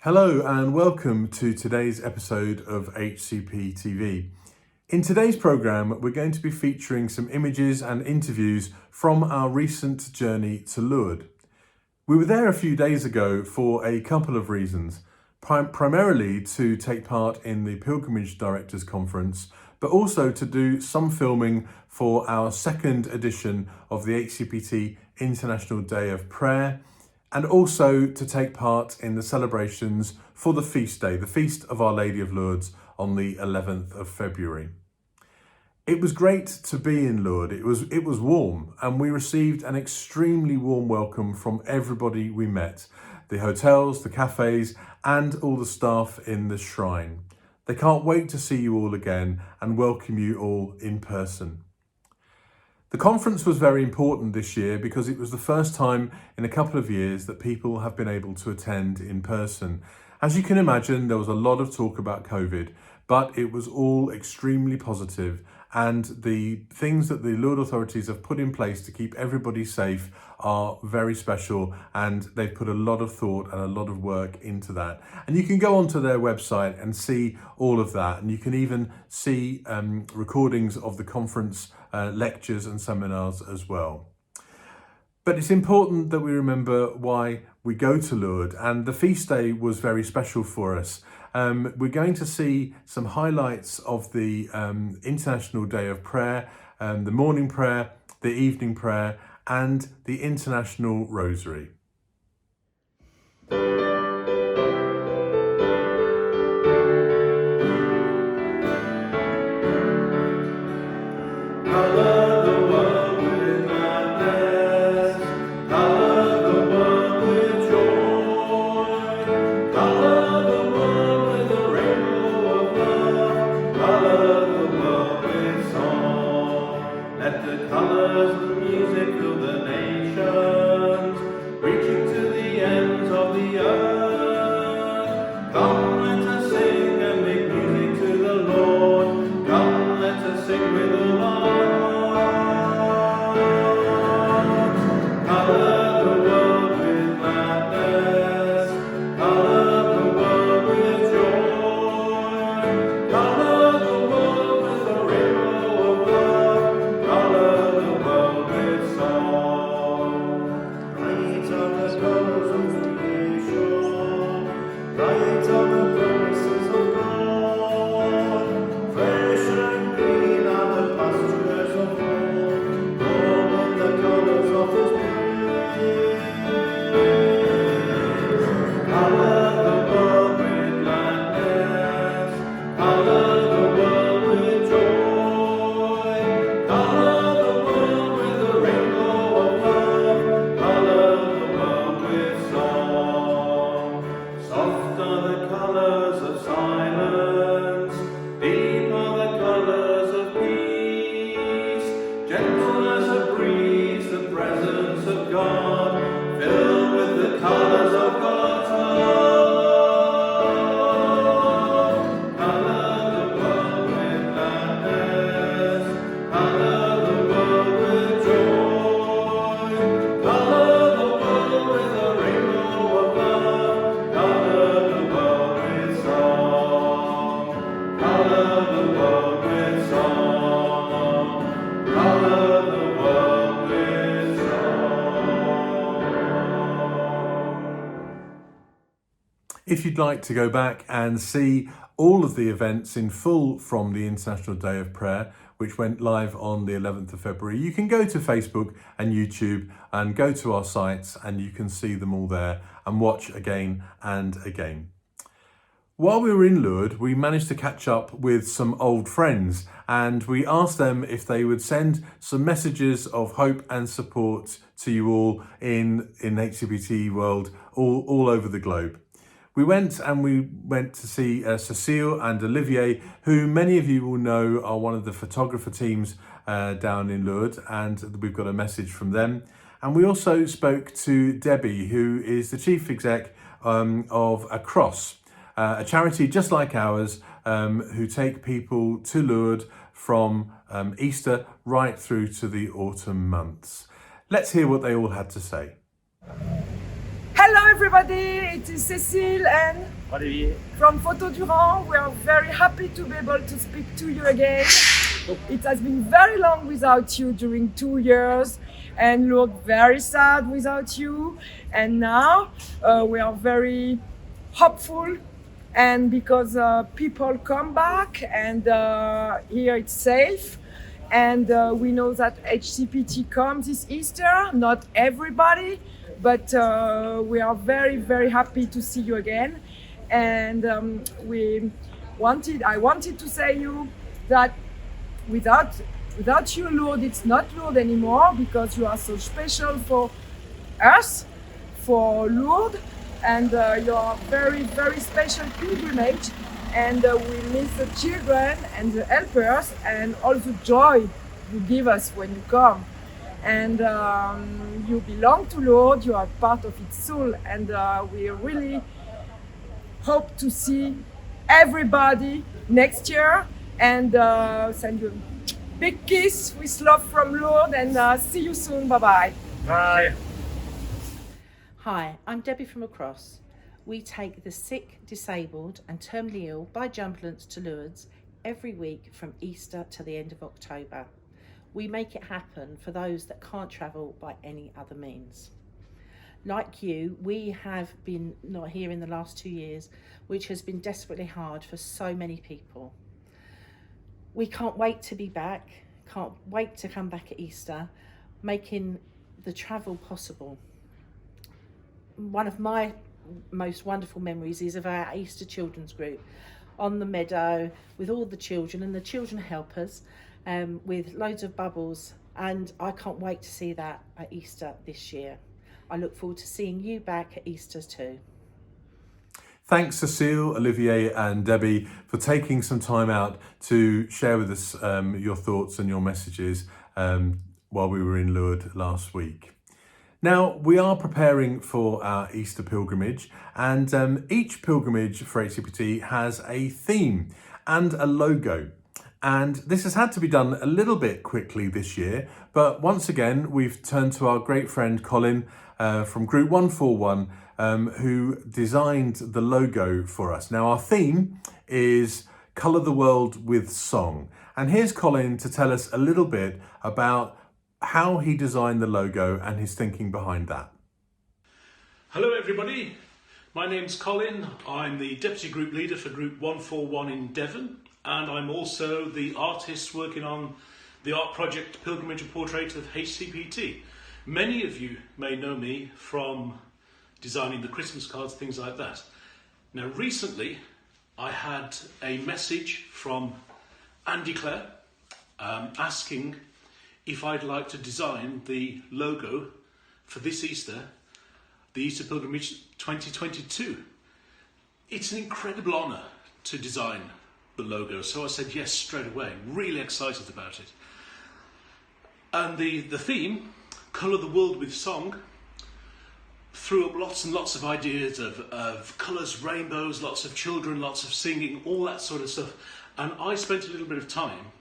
Hello and welcome to today's episode of HCPTV. In today's programme, we're going to be featuring some images and interviews from our recent journey to Lourdes. We were there a few days ago for a couple of reasons, primarily to take part in the Pilgrimage Directors Conference, but also to do some filming for our second edition of the HCPT International Day of Prayer, and also to take part in the celebrations for the feast day, the Feast of Our Lady of Lourdes on the 11th of February. It was great to be in Lourdes. It was warm, and we received an extremely warm welcome from everybody we met, the hotels, the cafes, and all the staff in the shrine. They can't wait to see you all again and welcome you all in person. The conference was very important this year because it was the first time in a couple of years that people have been able to attend in person. As you can imagine, there was a lot of talk about COVID, but it was all extremely positive, and the things that the Lourdes authorities have put in place to keep everybody safe are very special, and they've put a lot of thought and a lot of work into that. And you can go onto their website and see all of that, and you can even see recordings of the conference lectures and seminars as well. But it's important that we remember why we go to Lourdes, and the feast day was very special for us. We're going to see some highlights of the International Day of Prayer, the morning prayer, the evening prayer, and the International Rosary. If you'd like to go back and see all of the events in full from the International Day of Prayer, which went live on the 11th of February, you can go to Facebook and YouTube and go to our sites, and you can see them all there and watch again and again. While we were in Lourdes, we managed to catch up with some old friends, and we asked them if they would send some messages of hope and support to you all in HCPT world all over the globe. We went to see Cecile and Olivier, who many of you will know are one of the photographer teams down in Lourdes, and we've got a message from them. And we also spoke to Debbie, who is the chief exec of Across, a charity just like ours, who take people to Lourdes from Easter right through to the autumn months. Let's hear what they all had to say. Hello everybody, it is Cecile and Olivier from Photo Durand. We are very happy to be able to speak to you again. It has been very long without you during 2 years and Lourdes very sad without you. And now we are very hopeful, and because people come back and here it's safe. And we know that HCPT comes this Easter, not everybody, but we are very, very happy to see you again. And I wanted to say you that without you, Lourdes, it's not Lourdes anymore, because you are so special for us, for Lourdes, and you are very, very special pilgrimage. And we miss the children and the helpers and all the joy you give us when you come. And you belong to Lourdes, you are part of its soul, and we really hope to see everybody next year, and send you a big kiss with love from Lourdes, and see you soon. Bye-bye. Bye. Hi, I'm Debbie from Across. We take the sick, disabled and terminally ill by ambulance to Lourdes every week from Easter to the end of October. We make it happen for those that can't travel by any other means. Like you, we have been not here in the last 2 years, which has been desperately hard for so many people. We can't wait to be back, can't wait to come back at Easter, making the travel possible. One of my most wonderful memories is of our Easter children's group on the meadow with all the children and the children helpers, with loads of bubbles, and I can't wait to see that at Easter this year. I look forward to seeing you back at Easter too. Thanks, Cecile, Olivier and Debbie, for taking some time out to share with us your thoughts and your messages while we were in Lourdes last week. Now, we are preparing for our Easter pilgrimage, and each pilgrimage for HCPT has a theme and a logo. And this has had to be done a little bit quickly this year, but once again, we've turned to our great friend Colin from Group 141, who designed the logo for us. Now, our theme is Colour the World with Song. And here's Colin to tell us a little bit about how he designed the logo and his thinking behind that. Hello everybody, my name's Colin. I'm the Deputy Group Leader for Group 141 in Devon, and I'm also the artist working on the art project Pilgrimage and Portrait of HCPT. Many of you may know me from designing the Christmas cards, things like that. Now recently I had a message from Clare asking if I'd like to design the logo for this Easter, the Easter Pilgrimage 2022. It's an incredible honour to design the logo, so I said yes straight away, really excited about it. And the theme, Colour the World with Song, threw up lots and lots of ideas of colours, rainbows, lots of children, lots of singing, all that sort of stuff. And I spent a little bit of time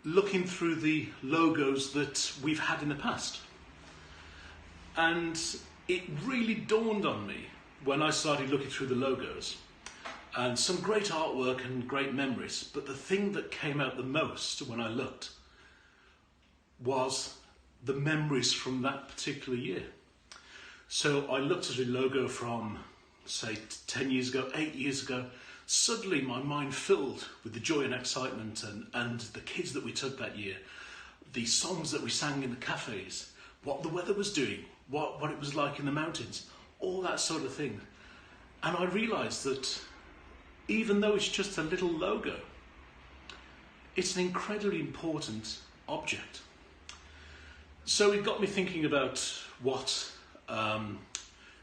looking through the logos that we've had in the past. And it really dawned on me when I started looking through the logos, and some great artwork and great memories, but the thing that came out the most when I looked was the memories from that particular year. So I looked at a logo from, say, 10 years ago, 8 years ago. Suddenly my mind filled with the joy and excitement and the kids that we took that year, the songs that we sang in the cafes, what the weather was doing, what it was like in the mountains, all that sort of thing. And I realised that even though it's just a little logo, it's an incredibly important object. So it got me thinking about what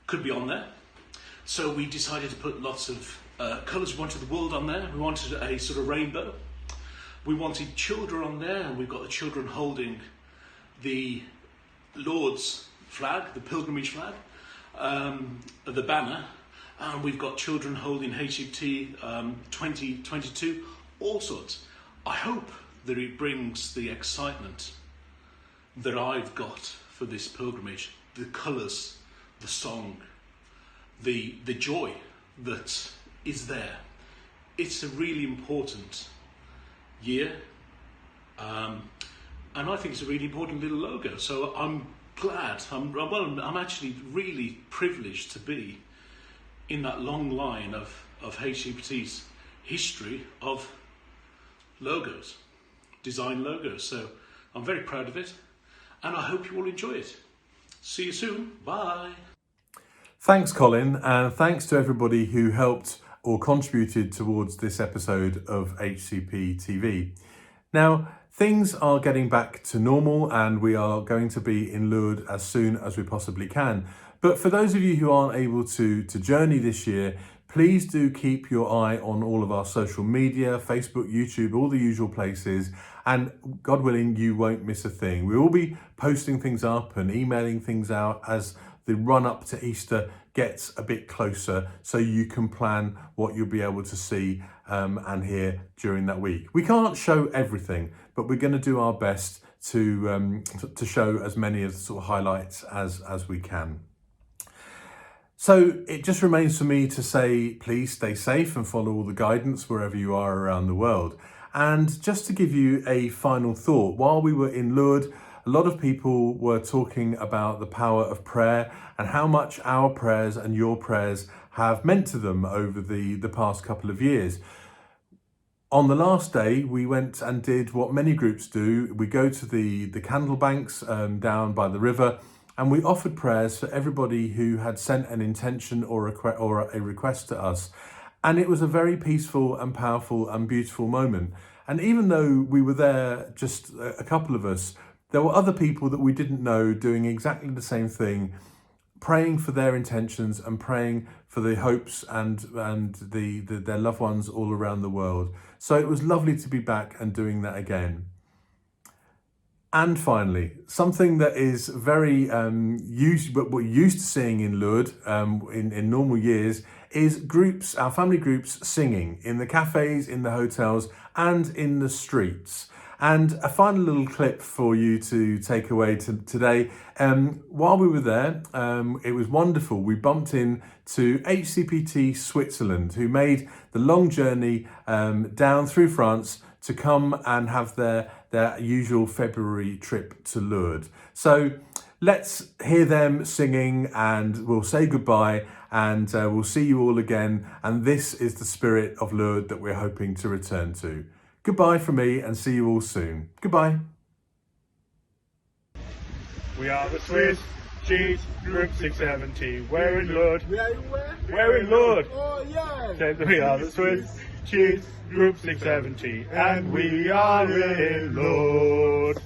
could be on there. So we decided to put lots of colours. We wanted the world on there, we wanted a sort of rainbow, we wanted children on there, and we've got the children holding the Lourdes flag, the pilgrimage flag, the banner, and we've got children holding HCPT 2022, all sorts. I hope that it brings the excitement that I've got for this pilgrimage, the colours, the song, the joy that is there. It's a really important year, and I think it's a really important little logo. So I'm glad, I'm actually really privileged to be in that long line of HCPT's history of logos, design logos. So I'm very proud of it, and I hope you all enjoy it. See you soon. Bye. Thanks, Colin, and thanks to everybody who helped or contributed towards this episode of HCPTV. Now, things are getting back to normal and we are going to be in Lourdes as soon as we possibly can. But for those of you who aren't able to journey this year, please do keep your eye on all of our social media, Facebook, YouTube, all the usual places, and God willing, you won't miss a thing. We will be posting things up and emailing things out as the run up to Easter gets a bit closer, so you can plan what you'll be able to see and hear during that week. We can't show everything, but we're going to do our best to show as many of the sort of highlights as we can. So it just remains for me to say, please stay safe and follow all the guidance wherever you are around the world. And just to give you a final thought, while we were in Lourdes, a lot of people were talking about the power of prayer and how much our prayers and your prayers have meant to them over the past couple of years. On the last day, we went and did what many groups do. We go to the candle banks down by the river, and we offered prayers for everybody who had sent an intention or a request to us. And it was a very peaceful and powerful and beautiful moment. And even though we were there, just a couple of us, there were other people that we didn't know doing exactly the same thing, praying for their intentions and praying for the hopes and their loved ones all around the world. So it was lovely to be back and doing that again. And finally, something that is very what we're used to seeing in Lourdes in normal years is groups, our family groups, singing in the cafes, in the hotels and in the streets. And a final little clip for you to take away today. While we were there, it was wonderful. We bumped into HCPT Switzerland, who made the long journey down through France to come and have their usual February trip to Lourdes. So let's hear them singing and we'll say goodbye and we'll see you all again. And this is the spirit of Lourdes that we're hoping to return to. Goodbye from me and see you all soon. Goodbye. We are the Swiss Cheese Group 670. We're in Lourdes. We're in Lourdes. Oh, yeah. We are the Swiss Cheese Group 670. And we are in Lourdes.